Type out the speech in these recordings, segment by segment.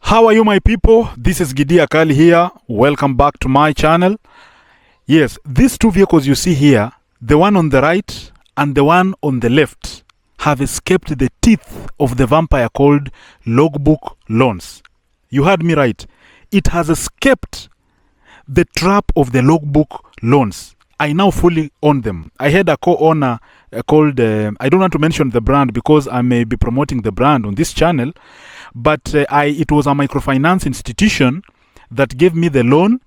How are you, my people? This is Gidi Akali here. Welcome back to my channel. Yes, these two vehicles you see here, the one on the right and the one on the left, have escaped the teeth of the vampire called Logbook Loans. You heard me right. It has escaped the trap of the Logbook Loans. I now fully own them. I had a co-owner called, I don't want to mention the brand because I may be promoting the brand on this channel, but it was a microfinance institution that gave me the loan,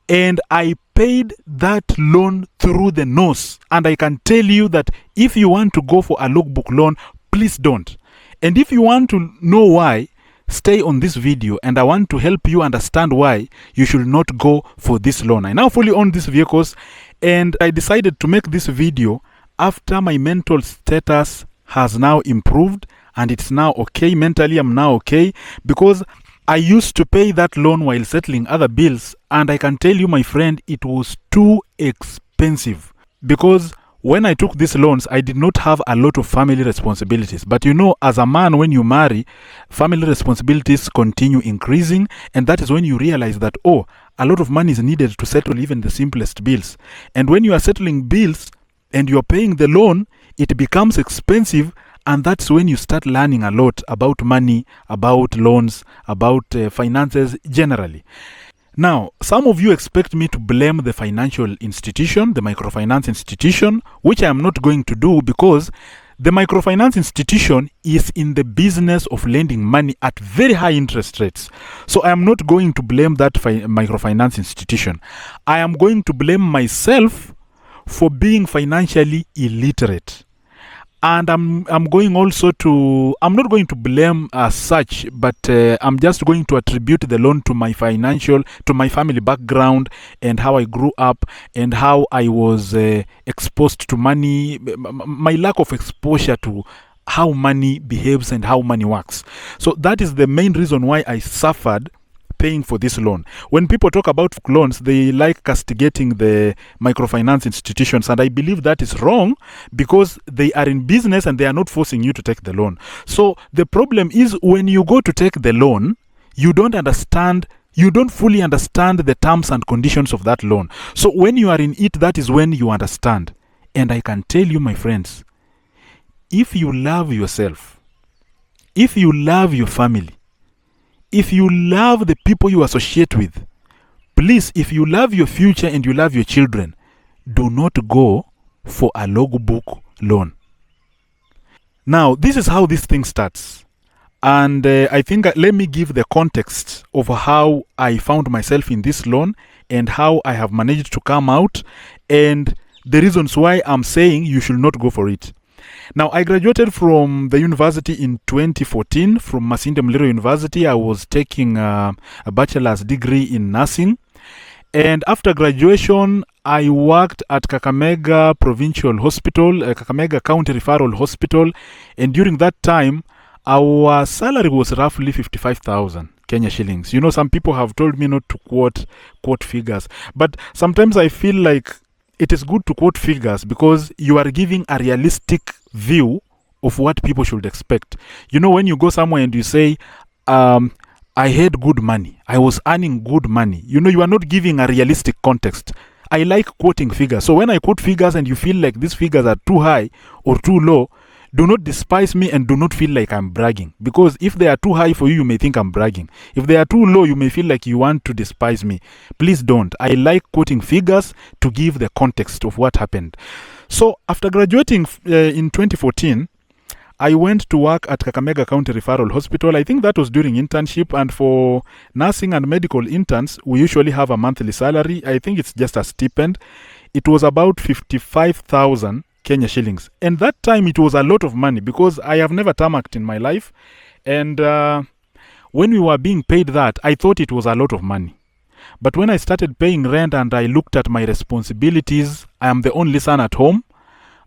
and I paid that loan through the nose. And I can tell you that if you want to go for a logbook loan, please don't. And if you want to know why, stay on this video, and I want to help you understand why you should not go for this loan. I now fully own these vehicles, and I decided to make this video after my mental status has now improved and it's now okay. Mentally, I'm now okay, because I used to pay that loan while settling other bills, and I can tell you, my friend, it was too expensive. Because when I took these loans, I did not have a lot of family responsibilities. But you know, as a man, when you marry, family responsibilities continue increasing, and that is when you realize that, oh, a lot of money is needed to settle even the simplest bills. And when you are settling bills and you are paying the loan, it becomes expensive. And that's when you start learning a lot about money, about loans, about finances generally. Now, some of you expect me to blame the financial institution, the microfinance institution, which I am not going to do, because the microfinance institution is in the business of lending money at very high interest rates. So I am not going to blame that microfinance institution. I am going to blame myself for being financially illiterate. And I'm going also to, I'm not going to blame as such, but I'm just going to attribute the loan to my family background and how I grew up and how I was exposed to money, my lack of exposure to how money behaves and how money works. So that is the main reason why I suffered paying for this loan. When people talk about loans, they like castigating the microfinance institutions, and I believe that is wrong, because they are in business and they are not forcing you to take the loan. So the problem is, when you go to take the loan, you don't fully understand the terms and conditions of that loan. So when you are in it, that is when you understand. And I can tell you, my friends, if you love yourself, if you love your family, if you love the people you associate with, please, if you love your future and you love your children, do not go for a logbook loan. Now, this is how this thing starts. And I think let me give the context of how I found myself in this loan and how I have managed to come out, and the reasons why I'm saying you should not go for it. Now, I graduated from the university in 2014 from Masinde Muliro University. I was taking a bachelor's degree in nursing. And after graduation, I worked at Kakamega Provincial Hospital, Kakamega County Referral Hospital. And during that time, our salary was roughly 55,000 Kenya shillings. You know, some people have told me not to quote figures. But sometimes I feel like it is good to quote figures, because you are giving a realistic view of what people should expect. You know, when you go somewhere and you say, I had good money, I was earning good money, you know, you are not giving a realistic context. I like quoting figures. So when I quote figures and you feel like these figures are too high or too low, do not despise me and do not feel like I'm bragging. Because if they are too high for you, you may think I'm bragging. If they are too low, you may feel like you want to despise me. Please don't. I like quoting figures to give the context of what happened. So after graduating in 2014, I went to work at Kakamega County Referral Hospital. I think that was during internship. And for nursing and medical interns, we usually have a monthly salary. I think it's just a stipend. It was about 55,000 Kenya shillings. And that time it was a lot of money, because I have never tarmacked in my life. And when we were being paid that, I thought it was a lot of money. But when I started paying rent and I looked at my responsibilities, I am the only son at home.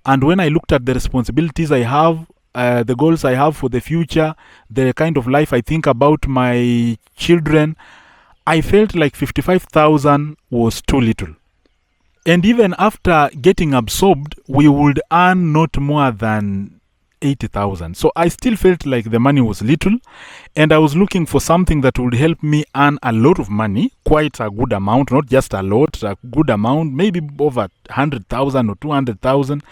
And when I looked at the responsibilities I have, the goals I have for the future, the kind of life I think about my children, I felt like 55,000 was too little. And even after getting absorbed, we would earn not more than 80,000. So I still felt like the money was little, and I was looking for something that would help me earn a lot of money, quite a good amount, not just a lot, a good amount, maybe over 100,000 or 200,000,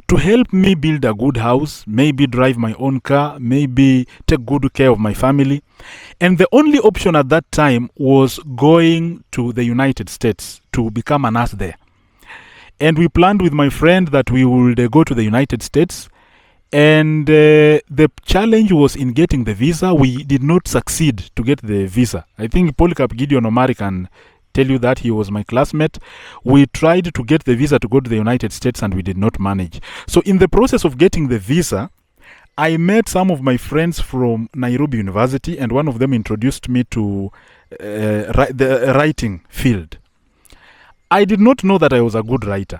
to help me build a good house, maybe drive my own car, maybe take good care of my family. And the only option at that time was going to the United States to become a nurse there. And we planned with my friend that we would go to the United States. And the challenge was in getting the visa. We did not succeed to get the visa. I think Polycarp Gideon Omari can tell you that. He was my classmate. We tried to get the visa to go to the United States and we did not manage. So in the process of getting the visa, I met some of my friends from Nairobi University, and one of them introduced me to the writing field. I did not know that I was a good writer,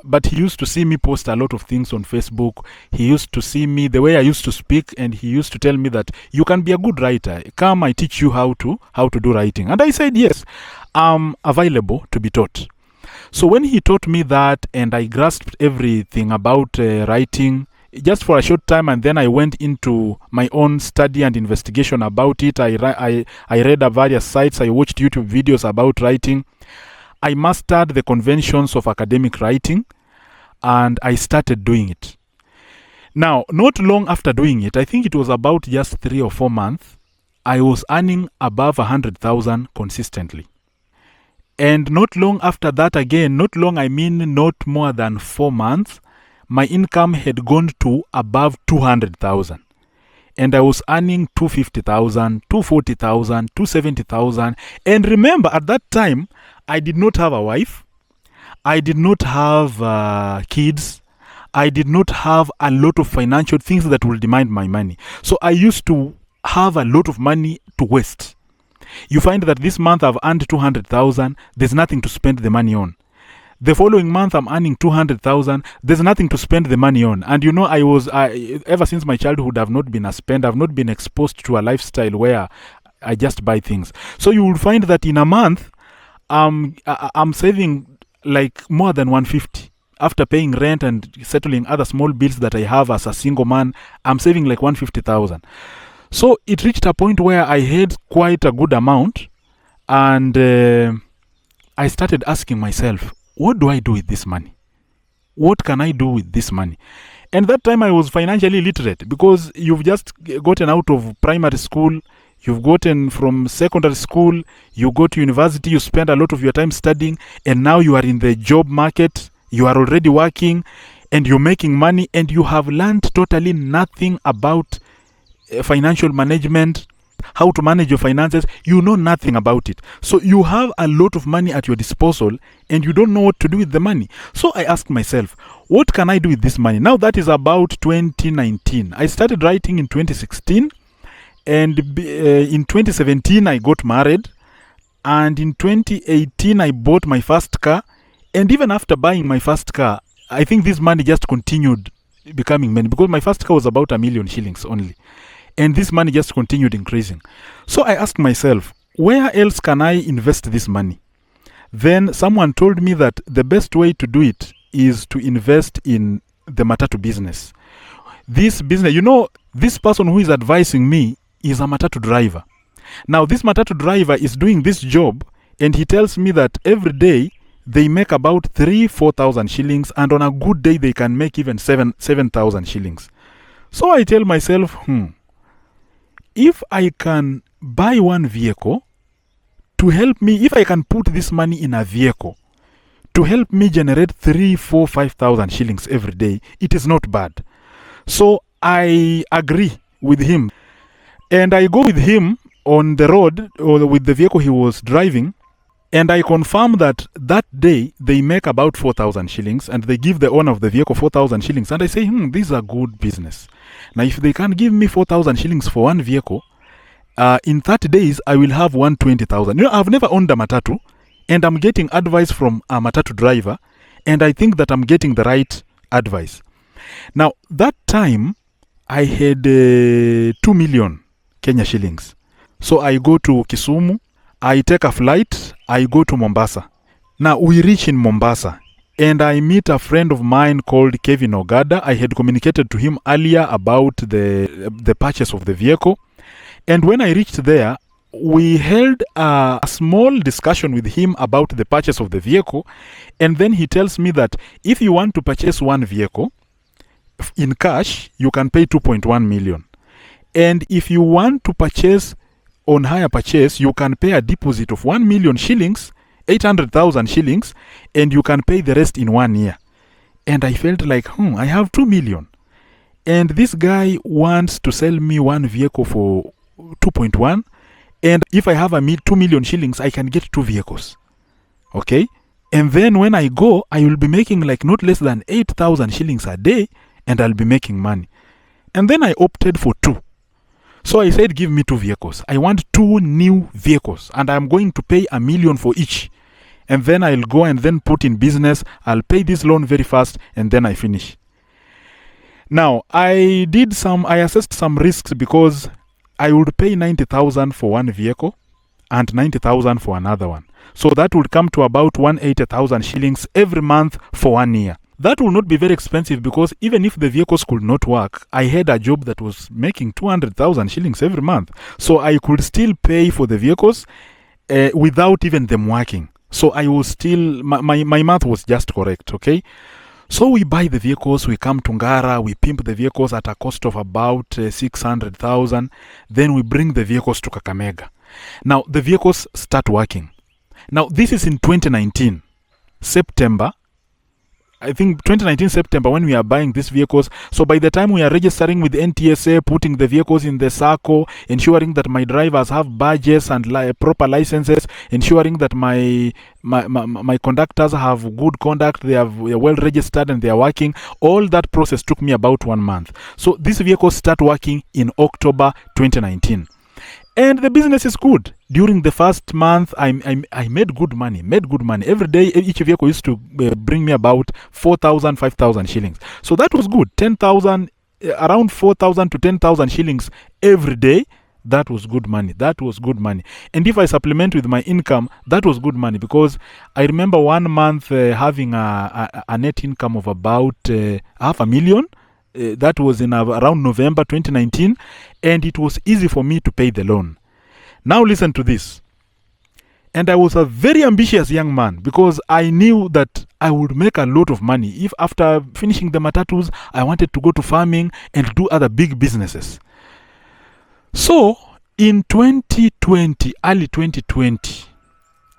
but he used to see me post a lot of things on Facebook. He used to see me, the way I used to speak, and he used to tell me that you can be a good writer. Come, I teach you how to do writing. And I said, yes, I'm available to be taught. So when he taught me that, and I grasped everything about writing, just for a short time, and then I went into my own study and investigation about it. I read various sites. I watched YouTube videos about writing. I mastered the conventions of academic writing, and I started doing it. Now, not long after doing it, I think it was about just 3 or 4 months, I was earning above 100,000 consistently. And not long after that again, not long, I mean not more than 4 months, my income had gone to above 200,000. And I was earning 250,000, 240,000, 270,000. And remember, at that time, I did not have a wife. I did not have kids. I did not have a lot of financial things that will demand my money. So I used to have a lot of money to waste. You find that this month I've earned 200,000. There's nothing to spend the money on. The following month I'm earning 200,000. There's nothing to spend the money on. And you know, ever since my childhood, I've not been a spender. I've not been exposed to a lifestyle where I just buy things. So you will find that in a month, I'm saving like more than 150. After paying rent and settling other small bills that I have as a single man, I'm saving like 150,000. So it reached a point where I had quite a good amount, and I started asking myself, what do I do with this money? What can I do with this money? And that time I was financially literate, because you've just gotten out of primary school, you've gotten from secondary school, you go to university, you spend a lot of your time studying, and now you are in the job market, you are already working, and you're making money, and you have learned totally nothing about financial management, how to manage your finances. You know nothing about it. So you have a lot of money at your disposal, and you don't know what to do with the money. So I asked myself, what can I do with this money? Now that is about 2019. I started writing in 2016, and in 2017 I got married, and in 2018 I bought my first car. And even after buying my first car, I think this money just continued becoming money, because my first car was about 1 million shillings only. And this money just continued increasing. So I asked myself, where else can I invest this money? Then someone told me that the best way to do it is to invest in the matatu business. This business, you know, this person who is advising me is a matatu driver. Now, this matatu driver is doing this job, and he tells me that every day they make about 3,000-4,000 shillings, and on a good day they can make even 7,000 shillings. So I tell myself, if I can buy one vehicle to help me, if I can put this money in a vehicle to help me generate 3,000, 4,000, 5,000 shillings every day, it is not bad. So I agree with him, and I go with him on the road, or with the vehicle he was driving. And I confirm that day they make about 4,000 shillings, and they give the owner of the vehicle 4,000 shillings. And I say, this is a good business. Now, if they can give me 4,000 shillings for one vehicle, in 30 days, I will have 120,000. You know, I've never owned a matatu, and I'm getting advice from a matatu driver, and I think that I'm getting the right advice. Now, that time, I had 2 million Kenya shillings. So I go to Kisumu, I take a flight, I go to Mombasa. Now we reach in Mombasa, and I meet a friend of mine called Kevin Ogada. I had communicated to him earlier about the purchase of the vehicle. And when I reached there, we held a small discussion with him about the purchase of the vehicle. And then he tells me that if you want to purchase one vehicle in cash, you can pay 2.1 million. And if you want to purchase on hire purchase, you can pay a deposit of 1 million shillings, 800,000 shillings, and you can pay the rest in 1 year. And I felt like, I have 2 million. And this guy wants to sell me one vehicle for 2.1. And if I have 2 million shillings, I can get 2 vehicles. Okay? And then when I go, I will be making like not less than 8,000 shillings a day, and I'll be making money. And then I opted for 2. So I said, give me 2 vehicles. I want 2 new vehicles, and I'm going to pay 1 million for each. And then I'll go and then put in business. I'll pay this loan very fast, and then I finish. Now, I assessed some risks because I would pay 90,000 for one vehicle and 90,000 for another one. So that would come to about 180,000 shillings every month for 1 year. That will not be very expensive because even if the vehicles could not work, I had a job that was making 200,000 shillings every month. So I could still pay for the vehicles without even them working. So I was still, my math was just correct, okay? So we buy the vehicles, we come to Ngara, we pimp the vehicles at a cost of about 600,000. Then we bring the vehicles to Kakamega. Now, the vehicles start working. Now, this is in 2019, September. I think 2019 September when we are buying these vehicles. So by the time we are registering with NTSA, putting the vehicles in the SACCO, ensuring that my drivers have badges and proper licenses, ensuring that my conductors have good conduct, they are well registered and they are working. All that process took me about 1 month. So these vehicles start working in October 2019. And the business is good. During the first month, I made good money. Every day, each vehicle used to bring me about 4,000, 5,000 shillings. So that was good. 10,000, around 4,000 to 10,000 shillings every day. That was good money. And if I supplement with my income, that was good money because I remember 1 month having a net income of about 500,000. That was in around November 2019, and it was easy for me to pay the loan. Now listen to this. And I was a very ambitious young man because I knew that I would make a lot of money if after finishing the matatus, I wanted to go to farming and do other big businesses. So in 2020, early 2020,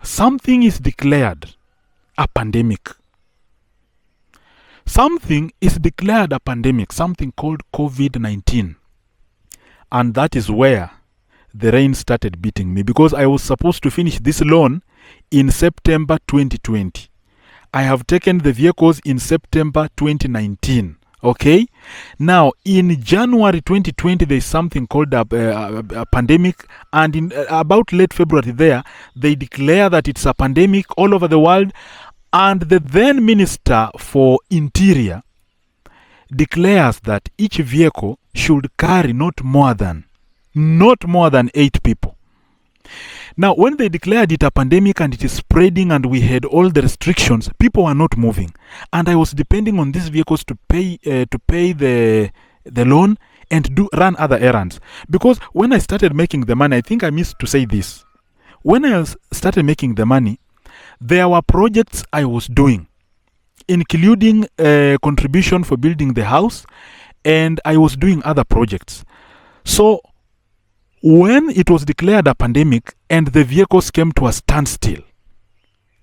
something is declared a pandemic. Something is declared a pandemic, something called COVID-19. And that is where the rain started beating me because I was supposed to finish this loan in September 2020. I have taken the vehicles in September 2019. Okay? Now, in January 2020, there is something called a pandemic. And in about late February there, they declare that it's a pandemic all over the world. And the then Minister for Interior declares that each vehicle should carry not more than 8 people. Now, when they declared it a pandemic and it is spreading and we had all the restrictions, people were not moving. And I was depending on these vehicles to pay the loan and run other errands. Because when I started making the money, I think I missed to say this. When I started making the money, there were projects I was doing, including a contribution for building the house, and I was doing other projects. So when it was declared a pandemic and the vehicles came to a standstill,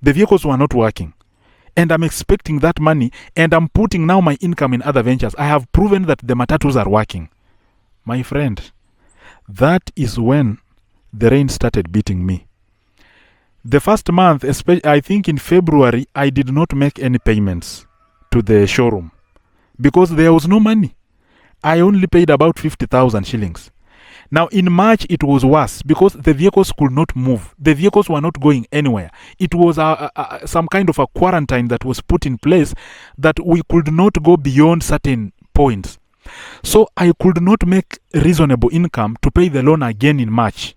the vehicles were not working, and I'm expecting that money, and I'm putting now my income in other ventures. I have proven that the matatus are working. My friend, that is when the rain started beating me. The first month, I think in February, I did not make any payments to the showroom because there was no money. I only paid about 50,000 shillings. Now in March, it was worse because the vehicles could not move. The vehicles were not going anywhere. It was some kind of a quarantine that was put in place that we could not go beyond certain points. So I could not make reasonable income to pay the loan again in March.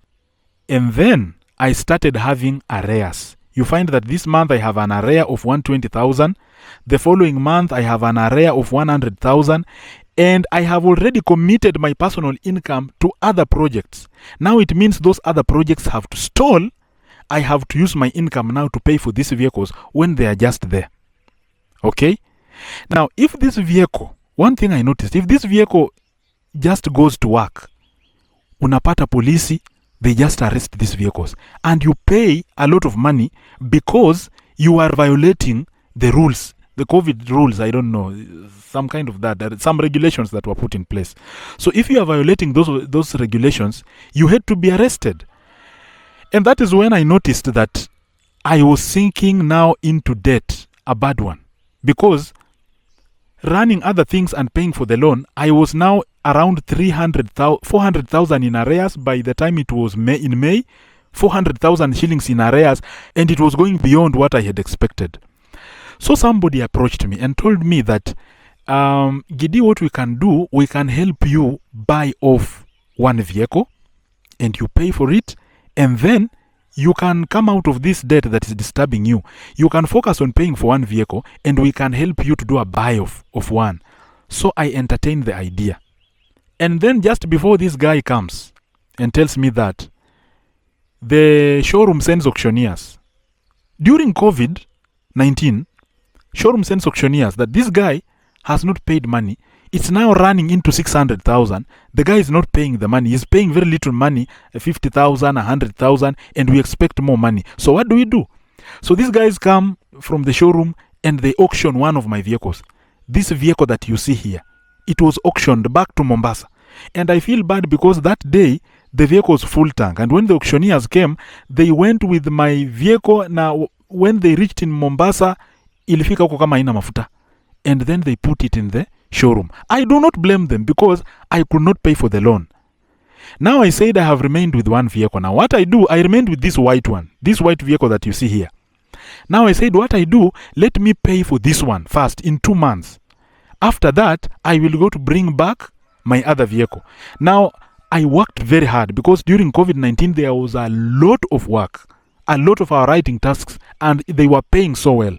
And then I started having arrears. you find that this month I have an arrear of 120,000. The following month I have an arrear of 100,000. And I have already committed my personal income to other projects. Now it means those other projects have to stall. I have to use my income now to pay for these vehicles when they are just there. Okay? Now, if this vehicle, one thing I noticed, if this vehicle just goes to work, unapata polisi, they just arrest these vehicles. And you pay a lot of money because you are violating the rules. The COVID rules, I don't know, some kind of that. There are some regulations that were put in place. So if you are violating those regulations, you had to be arrested. And that is when I noticed that I was sinking now into debt, a bad one. Because running other things and paying for the loan, I was now around 400,000 in arrears by the time it was in May, 400,000 shillings in arrears, and it was going beyond what I had expected. So somebody approached me and told me that, Gidi, what we can do, we can help you buy off one vehicle and you pay for it, and then you can come out of this debt that is disturbing you. You can focus on paying for one vehicle and we can help you to do a buy off of one. So I entertained the idea. And then just before this guy comes and tells me that the showroom sends auctioneers. During COVID-19, showroom sends auctioneers that this guy has not paid money. It's now running into 600,000. The guy is not paying the money. He's paying very little money, 50,000, 100,000, and we expect more money. So what do? So these guys come from the showroom and they auction one of my vehicles. This vehicle that you see here, it was auctioned back to Mombasa. And I feel bad because that day, the vehicle was full tank. And when the auctioneers came, they went with my vehicle. Now, when they reached in Mombasa, ilifika huko kama haina mafuta. And then they put it in the showroom. I do not blame them because I could not pay for the loan. Now I said I have remained with one vehicle. Now what I do, I remained with this white one. This white vehicle that you see here. Now I said what I do, let me pay for this one first in 2 months. After that, I will go to bring back my other vehicle. Now, I worked very hard because during COVID-19, there was a lot of work, a lot of our writing tasks, and they were paying so well.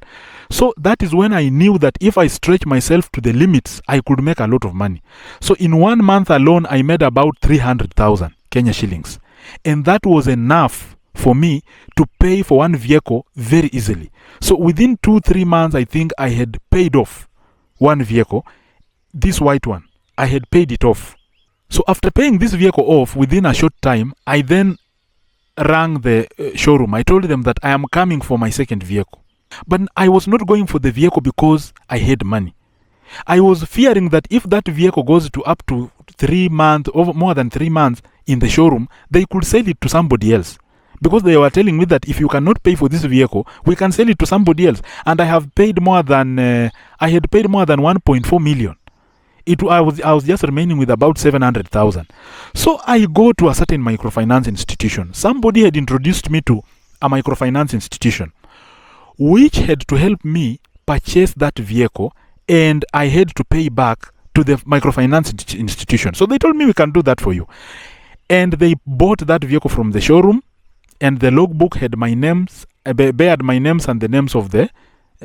So that is when I knew that if I stretch myself to the limits, I could make a lot of money. So in 1 month alone, I made about 300,000 Kenya shillings. And that was enough for me to pay for one vehicle very easily. So within 2-3 months, I think I had paid off one vehicle, this white one. I had paid it off. So after paying this vehicle off within a short time, I then rang the showroom. I told them that I am coming for my second vehicle. But I was not going for the vehicle because I had money. I was fearing that if that vehicle goes to up to 3 months, over more than 3 months in the showroom, they could sell it to somebody else. Because they were telling me that if you cannot pay for this vehicle, we can sell it to somebody else. And I have paid more than, I had paid more than 1.4 million. I was just remaining with about 700,000. So I go to a certain microfinance institution. Somebody had introduced me to a microfinance institution, which had to help me purchase that vehicle, and I had to pay back to the microfinance institution. So they told me we can do that for you. And they bought that vehicle from the showroom, and the logbook had my names, bared my names and the names of the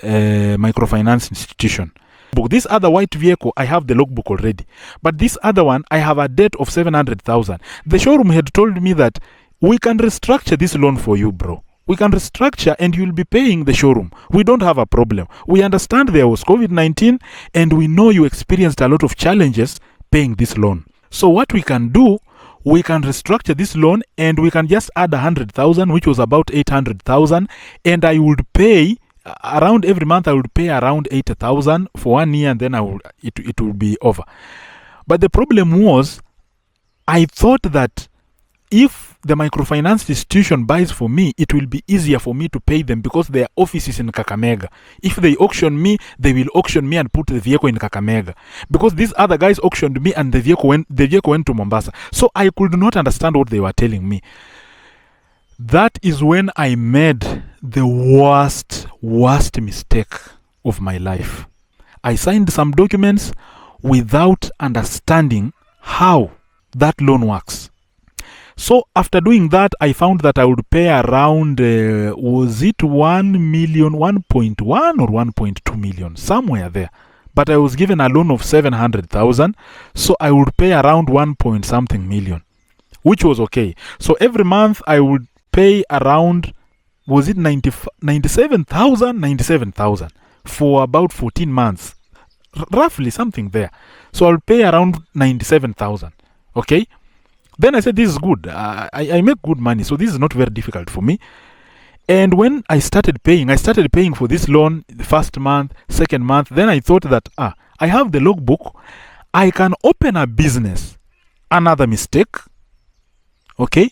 microfinance institution. This other white vehicle, I have the logbook already. But this other one, I have a debt of 700,000. The showroom had told me that we can restructure this loan for you, bro. We can restructure and you'll be paying the showroom. We don't have a problem. We understand there was COVID-19 and we know you experienced a lot of challenges paying this loan. So what we can do, we can restructure this loan and we can just add 100,000, which was about 800,000, and I would pay around every month. I would pay around 80,000 for 1 year, and then it will be over. But the problem was, I thought that if the microfinance institution buys for me, it will be easier for me to pay them because their office is in Kakamega. If they auction me, they will auction me and put the vehicle in Kakamega. Because these other guys auctioned me and the vehicle went to Mombasa. So I could not understand what they were telling me. That is when I made the worst mistake of my life. I signed some documents without understanding how that loan works. So after doing that, I found that I would pay around, was it 1 million, 1.1 or 1.2 million, somewhere there. But I was given a loan of 700,000, so I would pay around 1 point something million, which was okay. So every month I would pay around, was it 97,000 for about 14 months, roughly something there. So I'll pay around 97,000. Okay. Then I said, this is good. I make good money, so this is not very difficult for me. And when I started paying for this loan the first month, second month. Then I thought that, I have the logbook. I can open a business. Another mistake. Okay.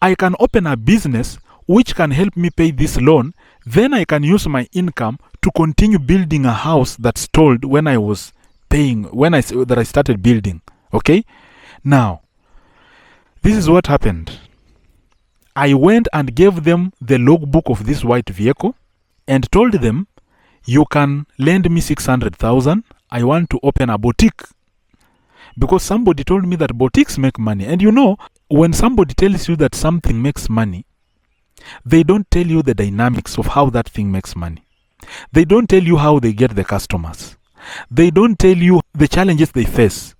I can open a business which can help me pay this loan. Then I can use my income to continue building a house that stalled when I was paying, that I started building. Okay. Now, this is what happened. I went and gave them the logbook of this white vehicle and told them, you can lend me 600,000. I want to open a boutique. Because somebody told me that boutiques make money. And you know, when somebody tells you that something makes money, they don't tell you the dynamics of how that thing makes money. They don't tell you how they get the customers. They don't tell you the challenges they face.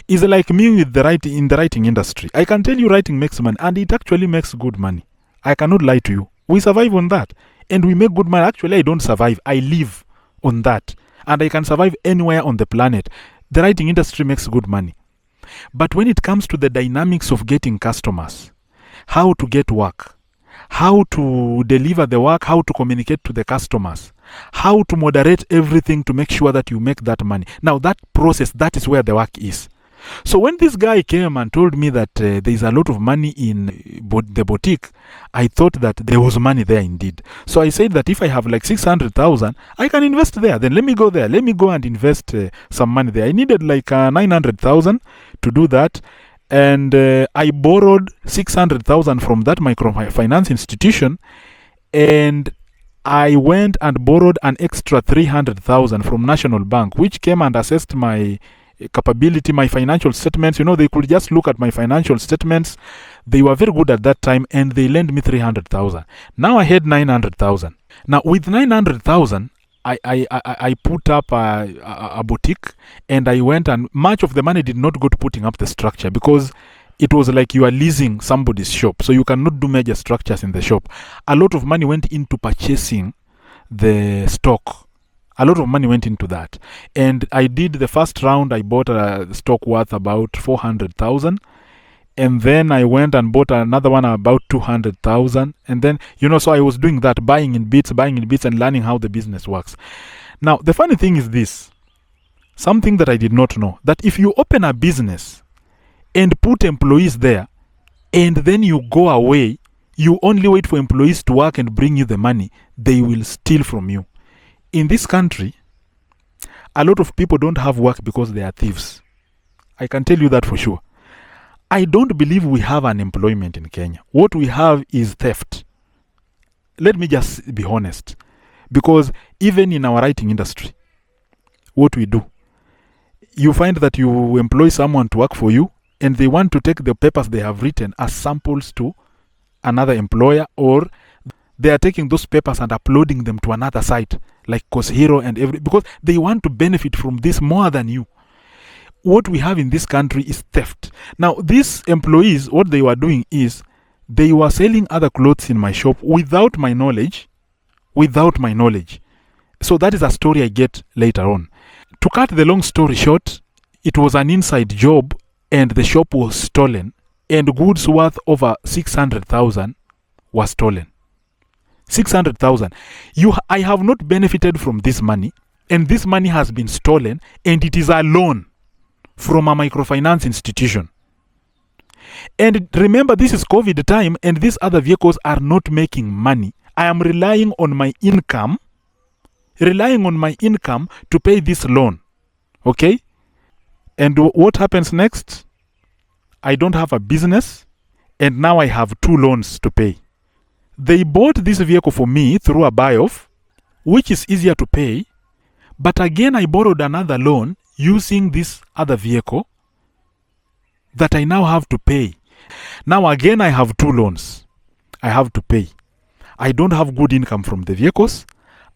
It's like me with in the writing industry. I can tell you writing makes money, and it actually makes good money. I cannot lie to you. We survive on that, and we make good money. Actually, I don't survive. I live on that, and I can survive anywhere on the planet. The writing industry makes good money. But when it comes to the dynamics of getting customers, how to get work, how to deliver the work, how to communicate to the customers, how to moderate everything to make sure that you make that money. Now, that process, that is where the work is. So when this guy came and told me that there is a lot of money in the boutique, I thought that there was money there indeed. So I said that if I have like 600,000, I can invest there. Then let me go there. Let me go and invest some money there. I needed like 900,000 to do that. And I borrowed 600,000 from that microfinance institution. And I went and borrowed an extra 300,000 from National Bank, which came and assessed my capability, my financial statements. You know, they could just look at my financial statements. They were very good at that time, and they lent me 300,000. Now I had 900,000. Now with 900,000, I put up a boutique, and I went, and much of the money did not go to putting up the structure, because it was like you are leasing somebody's shop, so you cannot do major structures in the shop. A lot of money went into purchasing the stock. A lot of money went into that. And I did the first round. I bought a stock worth about 400,000. And then I went and bought another one about 200,000. And then, you know, so I was doing that, buying in bits and learning how the business works. Now, the funny thing is this. Something that I did not know, that if you open a business and put employees there, and then you go away, you only wait for employees to work and bring you the money, they will steal from you. In this country, a lot of people don't have work because they are thieves. I can tell you that for sure. I don't believe we have unemployment in Kenya. What we have is theft. Let me just be honest. Because even in our writing industry, what we do, you find that you employ someone to work for you, and they want to take the papers they have written as samples to another employer, or they are taking those papers and uploading them to another site like Cause Hero and because they want to benefit from this more than you. What we have in this country is theft. Now, these employees, what they were doing is they were selling other clothes in my shop without my knowledge. So that is a story I get later on. To cut the long story short, it was an inside job, and the shop was stolen, and goods worth over 600,000 were stolen. 600,000. I have not benefited from this money, and this money has been stolen, and it is a loan from a microfinance institution. And remember, this is COVID time, and these other vehicles are not making money. I am relying on my income to pay this loan. Okay? And what happens next? I don't have a business, and now I have 2 loans to pay. They bought this vehicle for me through a buy-off, which is easier to pay. But again, I borrowed another loan using this other vehicle that I now have to pay. Now again, I have two loans I have to pay. I don't have good income from the vehicles.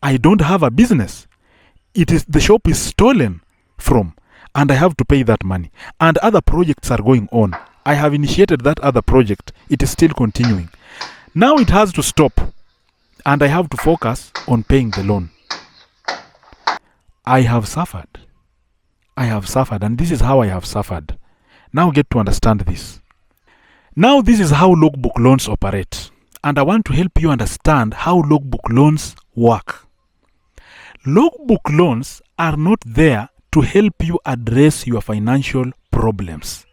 I don't have a business. The shop is stolen from, and I have to pay that money. And other projects are going on. I have initiated that other project. It is still continuing. Now it has to stop, and I have to focus on paying the loan. I have suffered. And this is how I have suffered. Now get to understand this. Now this is how logbook loans operate. And I want to help you understand how logbook loans work. Logbook loans are not there to help you address your financial problems.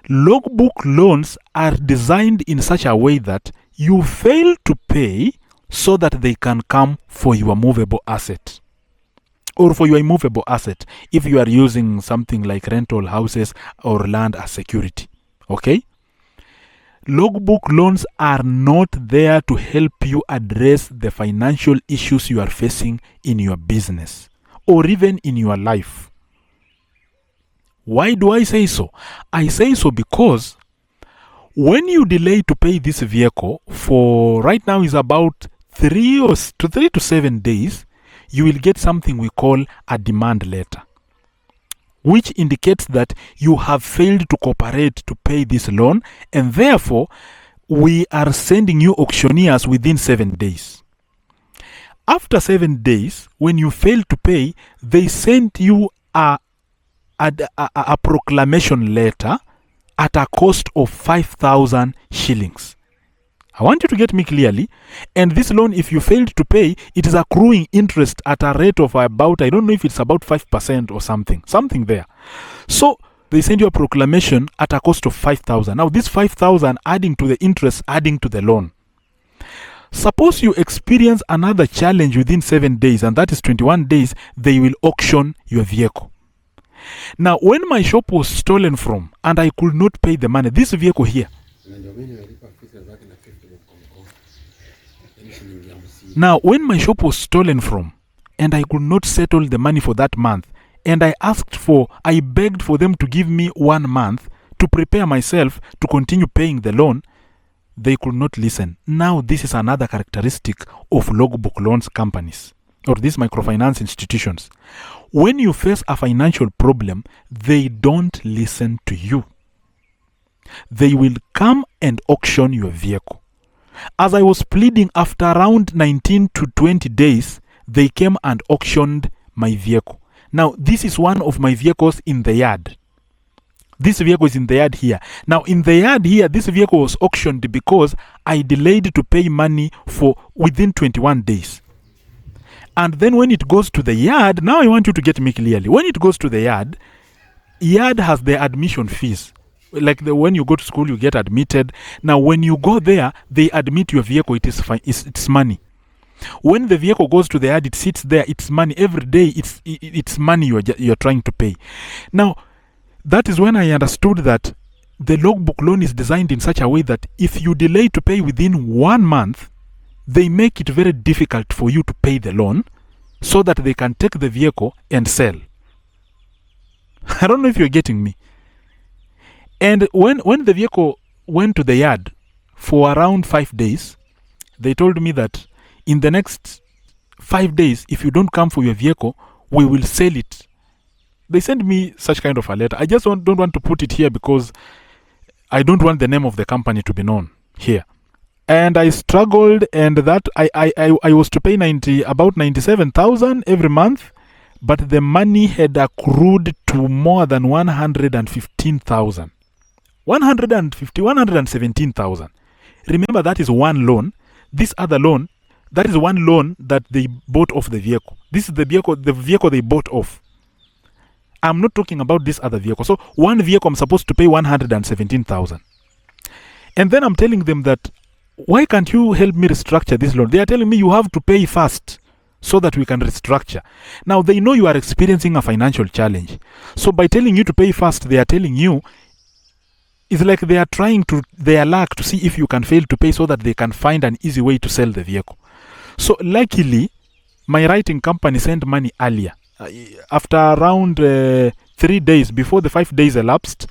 Logbook loans are designed in such a way that you fail to pay so that they can come for your movable asset or for your immovable asset if you are using something like rental houses or land as security. Okay? Logbook loans are not there to help you address the financial issues you are facing in your business or even in your life. Why do I say so? I say so because when you delay to pay this vehicle for right now is about 3 to 7 days, you will get something we call a demand letter, which indicates that you have failed to cooperate to pay this loan, and therefore we are sending you auctioneers within 7 days. After 7 days, when you fail to pay, they send you a proclamation letter at a cost of 5,000 shillings. I want you to get me clearly. And this loan, if you failed to pay, it is accruing interest at a rate of about, I don't know if it's about 5% or something there. So they send you a proclamation at a cost of 5,000. Now this 5,000 adding to the interest, adding to the loan. Suppose you experience another challenge within 7 days, and that is 21 days, they will auction your vehicle. Now, when my shop was stolen from and I could not pay the money, this vehicle here. Now, when my shop was stolen from and I could not settle the money for that month, and I begged for them to give me 1 month to prepare myself to continue paying the loan, they could not listen. Now, this is another characteristic of logbook loans companies or these microfinance institutions. When you face a financial problem, they don't listen to you. They will come and auction your vehicle. As I was pleading, after around 19 to 20 days, they came and auctioned my vehicle. Now, this is one of my vehicles in the yard. This vehicle is in the yard here. Now, in the yard here, this vehicle was auctioned because I delayed to pay money for within 21 days. And then when it goes to the yard, now I want you to get me clearly. When it goes to the yard has the admission fees. Like when you go to school, you get admitted. Now, when you go there, they admit your vehicle. It is fine. It's money. When the vehicle goes to the yard, it sits there. It's money every day. It's money you're trying to pay. Now, that is when I understood that the logbook loan is designed in such a way that if you delay to pay within 1 month, they make it very difficult for you to pay the loan so that they can take the vehicle and sell. I don't know if you're getting me. And when the vehicle went to the yard for around 5 days, they told me that in the next 5 days, if you don't come for your vehicle, we will sell it. They sent me such kind of a letter. I just don't want to put it here because I don't want the name of the company to be known here. And I struggled, and that I was to pay about 97,000 every month, but the money had accrued to more than 115,000. 117,000. Remember, that is one loan. This other loan, that is one loan that they bought off the vehicle. This is the vehicle they bought off. I'm not talking about this other vehicle. So one vehicle I'm supposed to pay 117,000. And then I'm telling them that, why can't you help me restructure this loan? They are telling me you have to pay first so that we can restructure. Now, they know you are experiencing a financial challenge. So by telling you to pay first, they are telling you, it's like they are trying their luck to see if you can fail to pay so that they can find an easy way to sell the vehicle. So luckily, my writing company sent money earlier. After around 3 days, before the 5 days elapsed,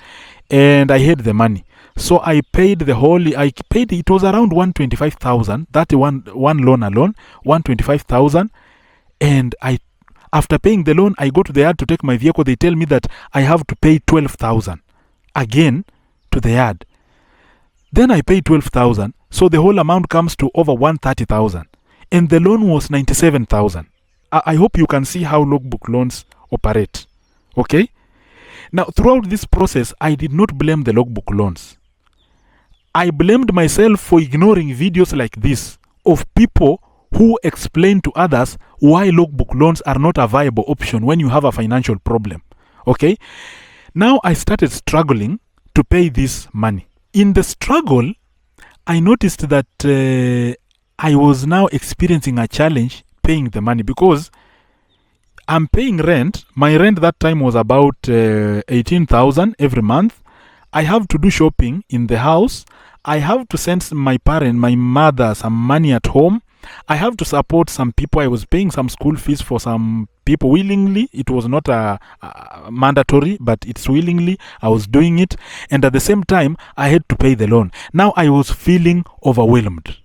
and I had the money. So I paid it was around 125,000. That one loan alone, 125,000. And after paying the loan, I go to the yard to take my vehicle. They tell me that I have to pay 12,000 again to the yard. Then I pay 12,000. So the whole amount comes to over 130,000. And the loan was 97,000. I hope you can see how logbook loans operate. Okay? Now, throughout this process, I did not blame the logbook loans. I blamed myself for ignoring videos like this of people who explain to others why logbook loans are not a viable option when you have a financial problem. Okay? Now I started struggling to pay this money. In the struggle, I noticed that I was now experiencing a challenge paying the money because I'm paying rent. My rent that time was about 18,000 every month. I have to do shopping in the house. I have to send my mother, some money at home. I have to support some people. I was paying some school fees for some people willingly. It was not mandatory, but it's willingly. I was doing it. And at the same time, I had to pay the loan. Now I was feeling overwhelmed,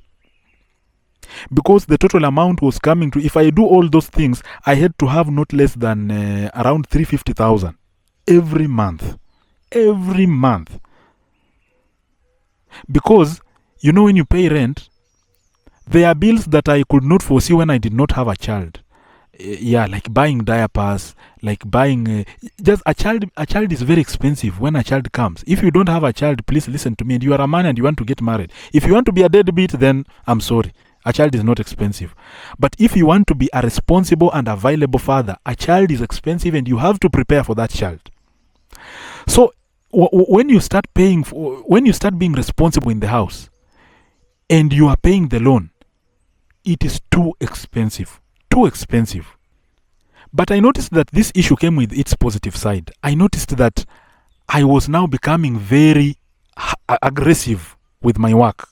because the total amount was coming to, if I do all those things, I had to have not less than around 350,000 every month. Every month. Because, you know, when you pay rent, there are bills that I could not foresee when I did not have a child. Like buying diapers, like buying just a child. A child is very expensive when a child comes. If you don't have a child, please listen to me. And you are a man and you want to get married. If you want to be a deadbeat, then I'm sorry. A child is not expensive. But if you want to be a responsible and available father, a child is expensive and you have to prepare for that child. So when you start being responsible in the house and you are paying the loan, it is too expensive. Too expensive. But I noticed that this issue came with its positive side. I noticed that I was now becoming very aggressive with my work.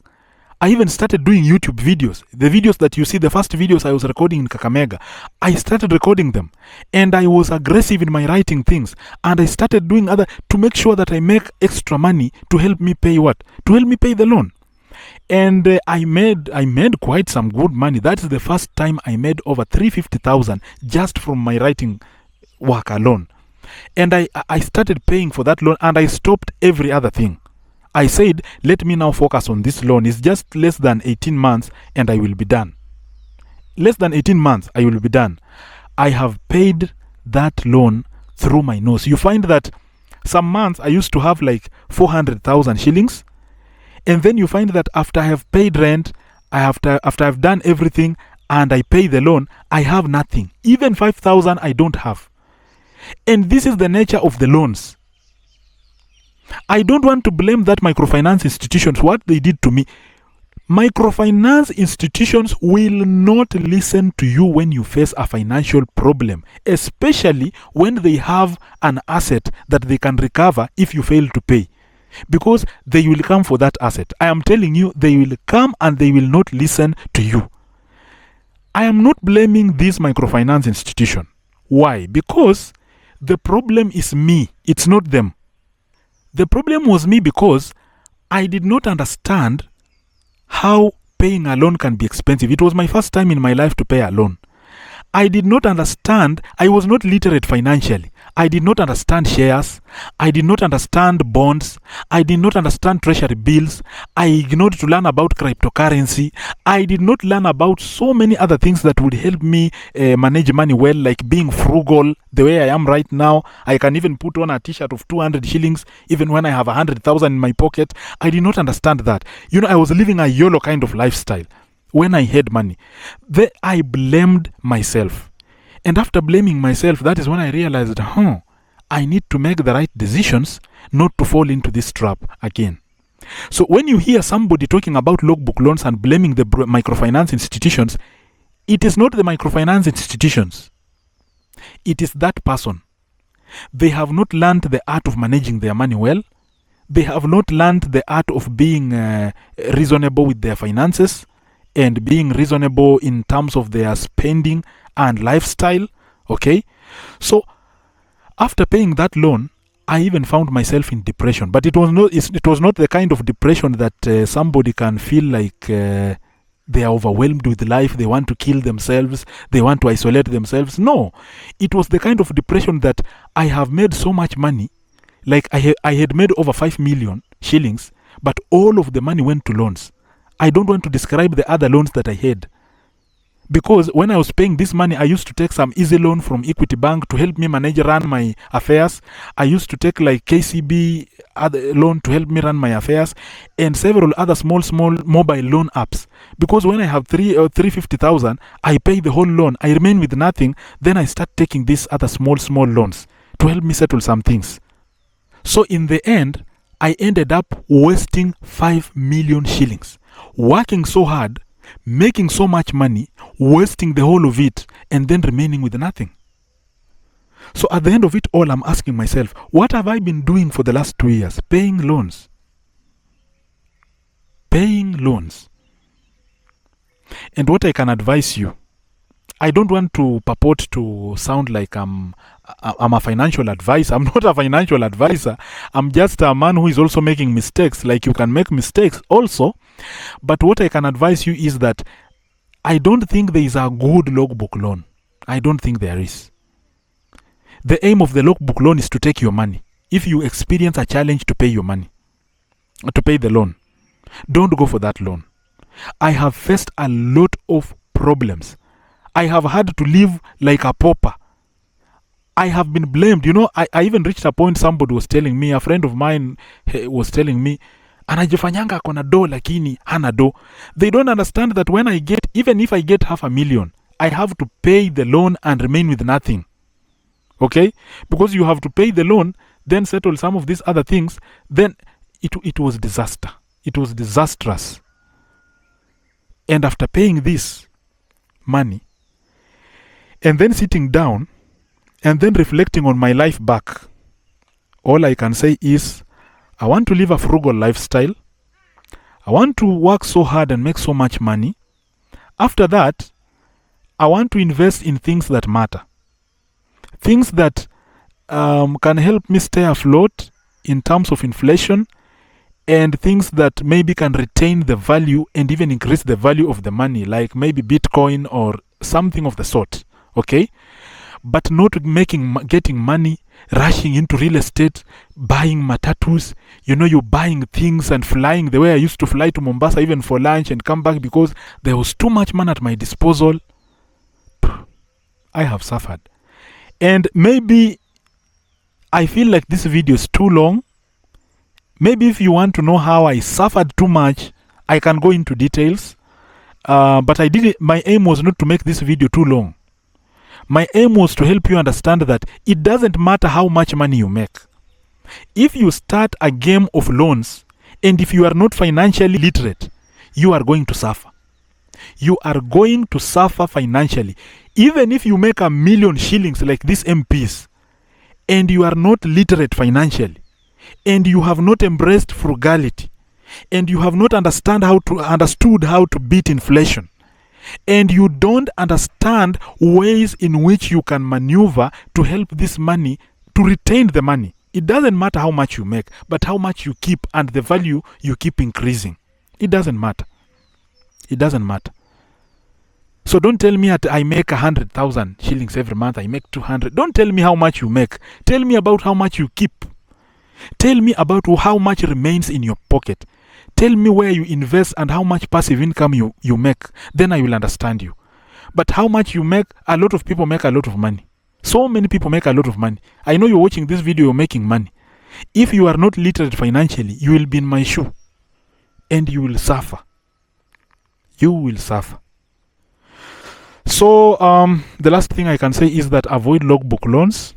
I even started doing YouTube videos. The videos that you see, the first videos I was recording in Kakamega, I started recording them. And I was aggressive in my writing things. And I started doing other to make sure that I make extra money to help me pay what? To help me pay the loan. And I made quite some good money. That's the first time I made over 350,000 just from my writing work alone. And I started paying for that loan and I stopped every other thing. I said, let me now focus on this loan. It's just less than 18 months and I will be done. Less than 18 months, I will be done. I have paid that loan through my nose. You find that some months I used to have like 400,000 shillings. And then you find that after I have paid rent, after I've done everything and I pay the loan, I have nothing. Even 5,000 I don't have. And this is the nature of the loans. I don't want to blame that microfinance institutions, what they did to me. Microfinance institutions will not listen to you when you face a financial problem, especially when they have an asset that they can recover if you fail to pay. Because they will come for that asset. I am telling you, they will come and they will not listen to you. I am not blaming this microfinance institution. Why? Because the problem is me. It's not them. The problem was me because I did not understand how paying a loan can be expensive. It was my first time in my life to pay a loan. I did not understand. I was not literate financially. I did not understand shares. I did not understand bonds. I did not understand treasury bills. I ignored to learn about cryptocurrency. I did not learn about so many other things that would help me manage money well, like being frugal the way I am right now. I can even put on a t-shirt of 200 shillings even when I have 100,000 in my pocket. I did not understand that. You know, I was living a YOLO kind of lifestyle when I had money. Then I blamed myself. And after blaming myself, that is when I realized, I need to make the right decisions not to fall into this trap again. So when you hear somebody talking about logbook loans and blaming the microfinance institutions, it is not the microfinance institutions. It is that person. They have not learned the art of managing their money well. They have not learned the art of being reasonable with their finances and being reasonable in terms of their spending and lifestyle. Okay, so after paying that loan, I even found myself in depression. But it was not the kind of depression that somebody can feel like they are overwhelmed with life, they want to kill themselves, they want to isolate themselves. No, it was the kind of depression that I have made so much money, like I had made over 5 million shillings, but all of the money went to loans. I don't want to describe the other loans that I had. Because when I was paying this money, I used to take some easy loan from Equity Bank to help me run my affairs. I used to take like KCB other loan to help me run my affairs, and several other small mobile loan apps. Because when I have 350,000, I pay the whole loan. I remain with nothing. Then I start taking these other small loans to help me settle some things. So in the end, I ended up wasting 5 million shillings, working so hard, making so much money, wasting the whole of it, and then remaining with nothing. So at the end of it all, I'm asking myself, what have I been doing for the last 2 years? Paying loans. Paying loans. And what I can advise you, I don't want to purport to sound like I'm a financial advisor. I'm not a financial advisor. I'm just a man who is also making mistakes. Like, you can make mistakes also. But what I can advise you is that I don't think there is a good logbook loan. I don't think there is. The aim of the logbook loan is to take your money. If you experience a challenge to pay your money, to pay the loan, don't go for that loan. I have faced a lot of problems. I have had to live like a pauper. I have been blamed. You know, I even reached a point, somebody was telling me, a friend of mine was telling me, anajifanyanga kona do lakini hana do. They don't understand that when I get, even if I get 500,000, I have to pay the loan and remain with nothing. Okay? Because you have to pay the loan, then settle some of these other things, then it was disaster. It was disastrous. And after paying this money, and then sitting down, and then reflecting on my life back, all I can say is, I want to live a frugal lifestyle. I want to work so hard and make so much money. After that, I want to invest in things that matter. Things that can help me stay afloat in terms of inflation, and things that maybe can retain the value and even increase the value of the money, like maybe Bitcoin or something of the sort. Okay? But not getting money, rushing into real estate, buying matatus. You know, you're buying things and flying the way I used to fly to Mombasa even for lunch and come back because there was too much money at my disposal. I have suffered. And maybe I feel like this video is too long. Maybe if you want to know how I suffered too much, I can go into details. But my aim was not to make this video too long. My aim was to help you understand that it doesn't matter how much money you make. If you start a game of loans, and if you are not financially literate, you are going to suffer. You are going to suffer financially. Even if you make 1 million shillings like these MPs, and you are not literate financially, and you have not embraced frugality, and you have not understood how to beat inflation, and you don't understand ways in which you can maneuver to help this money, to retain the money. It doesn't matter how much you make, but how much you keep and the value you keep increasing. It doesn't matter. It doesn't matter. So don't tell me that I make 100,000 shillings every month, I make 200. Don't tell me how much you make. Tell me about how much you keep. Tell me about how much remains in your pocket. Tell me where you invest and how much passive income you make. Then I will understand you. But how much you make, a lot of people make a lot of money. So many people make a lot of money. I know you're watching this video, you're making money. If you are not literate financially, you will be in my shoe. And you will suffer. You will suffer. So, the last thing I can say is that avoid logbook loans.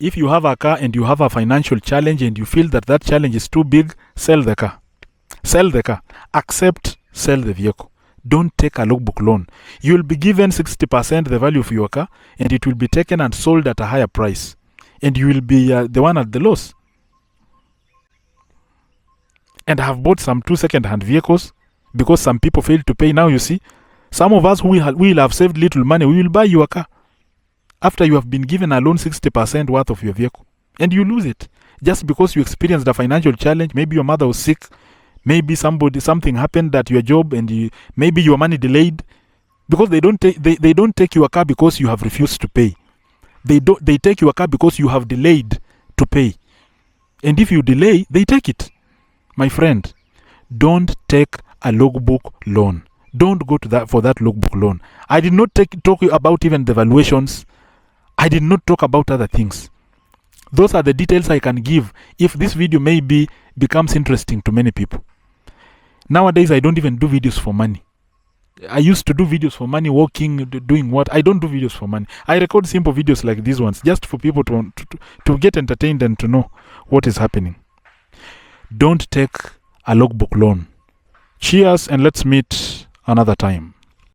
If you have a car and you have a financial challenge and you feel that challenge is too big, sell the car. Sell the car. Accept, sell the vehicle. Don't take a logbook loan. You will be given 60% the value of your car, and it will be taken and sold at a higher price. And you will be the one at the loss. And I have bought some 2 second-hand vehicles because some people failed to pay. Now you see, some of us who will have saved little money, we will buy your car after you have been given a loan 60% worth of your vehicle. and you lose it just because you experienced a financial challenge. Maybe your mother was sick, maybe something happened at your job, and maybe your money delayed, because they don't take your car because you have refused to pay. They take your car because you have delayed to pay. And if you delay, they take it. My friend, don't take a logbook loan. Don't go to for that logbook loan. I did not talk about even the valuations. I did not talk about other things. Those are the details I can give if this video maybe becomes interesting to many people. Nowadays, I don't even do videos for money. I used to do videos for money, walking, doing what. I don't do videos for money. I record simple videos like these ones just for people to get entertained and to know what is happening. Don't take a logbook loan. Cheers, and let's meet another time.